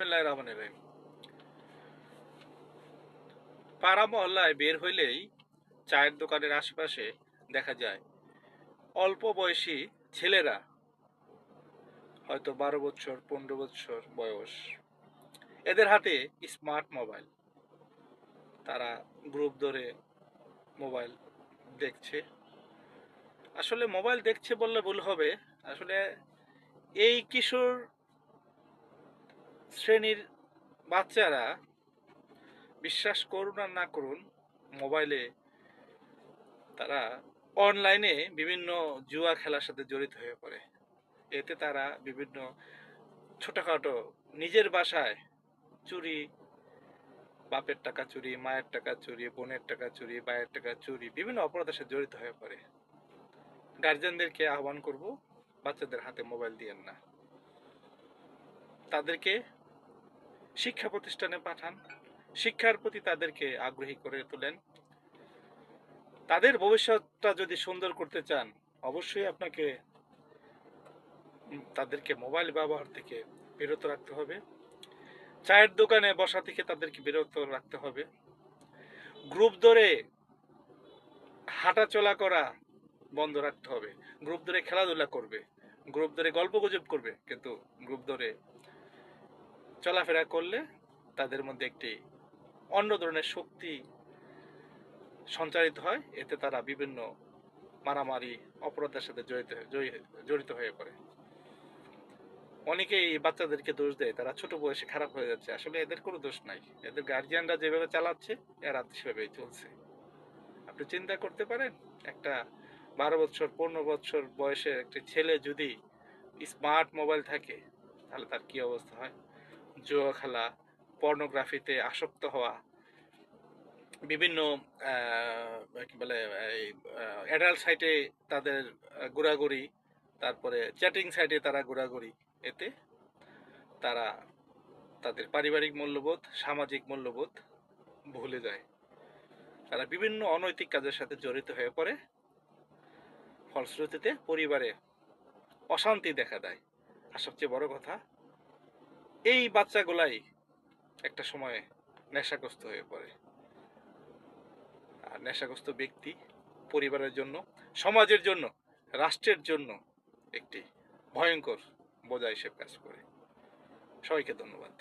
বিসমিল্লাহির রহমানির রহিম। পাড়া মহল্লায় বের হইলেই চায়ের দোকানের আশেপাশে দেখা যায় অল্প বয়সী ছেলেরা, হয়তো 12 বছর 15 বছর বয়স, এদের হাতে স্মার্ট মোবাইল। তারা গ্রুপ ধরে মোবাইল দেখছে। আসলে মোবাইল দেখছে বললে ভুল হবে। আসলে এই কিশোর শ্রেণীর বাচ্চারা, বিশ্বাস করুন আর না করুন, মোবাইলে তারা অনলাইনে বিভিন্ন জুয়া খেলার সাথে জড়িত হয়ে পড়ে। এতে তারা বিভিন্ন ছোটখাটো নিজের বাসায় চুরি, বাপের টাকা চুরি, মায়ের টাকা চুরি, বোনের টাকা চুরি, ভাইয়ের টাকা চুরি, বিভিন্ন অপরাধের সাথে জড়িত হয়ে পড়ে। গার্জিয়ানদেরকে আহ্বান করব, বাচ্চাদের হাতে মোবাইল দিয়েন না। তাদেরকে শিক্ষা প্রতিষ্ঠানে পাঠান, শিক্ষার প্রতি তাদেরকে আগ্রহী করে তোলেন। তাদের ভবিষ্যৎটা যদি সুন্দর করতে চান, অবশ্যই আপনাকে তাদেরকে মোবাইল ব্যবহার থেকে বিরত রাখতে হবে। চায়ের দোকানে বসা থেকে তাদেরকে বিরত রাখতে হবে। গ্রুপ ধরে হাঁটা চলা করা বন্ধ রাখতে হবে। গ্রুপ ধরে খেলাধুলা করবে, গ্রুপ ধরে গল্প গুজব করবে, কিন্তু গ্রুপ ধরে চলাফেরা করলে তাদের মধ্যে একটি অন্য ধরনের শক্তি সঞ্চারিত হয়। এতে তারা বিভিন্ন মারামারি, অপরাধের সাথে জড়িত হয়ে পড়ে। অনেকেই বাচ্চাদেরকে দোষ দেয়, তারা ছোট বয়সে খারাপ হয়ে যাচ্ছে। আসলে এদের কোনো দোষ নাই, এদের গার্জিয়ানরা যেভাবে চালাচ্ছে এরা সেভাবেই চলছে। আপনি চিন্তা করতে পারেন, একটা 12 বছর 15 বছর বয়সের একটি ছেলে যদি স্মার্ট মোবাইল থাকে, তাহলে তার কি অবস্থা হয়? জুয়া খেলা, পর্নোগ্রাফিতে আসক্ত হওয়া, বিভিন্ন কি বলে এই অ্যাডাল্ট সাইটে তাদের ঘোরাঘুরি, তারপরে চ্যাটিং সাইটে তারা ঘোরাঘুরি। এতে তারা তাদের পারিবারিক মূল্যবোধ, সামাজিক মূল্যবোধ ভুলে যায়। তারা বিভিন্ন অনৈতিক কাজের সাথে জড়িত হয়ে পড়ে। ফলশ্রুতিতে পরিবারে অশান্তি দেখা দেয়। আর সবচেয়ে বড় কথা, এই বাচ্চাগুলাই একটা সময়ে নেশাগ্রস্ত হয়ে পড়ে। আর নেশাগ্রস্ত ব্যক্তি পরিবারের জন্য, সমাজের জন্য, রাষ্ট্রের জন্য একটি ভয়ঙ্কর বোঝা হিসেবে কাজ করে। সবাইকে ধন্যবাদ।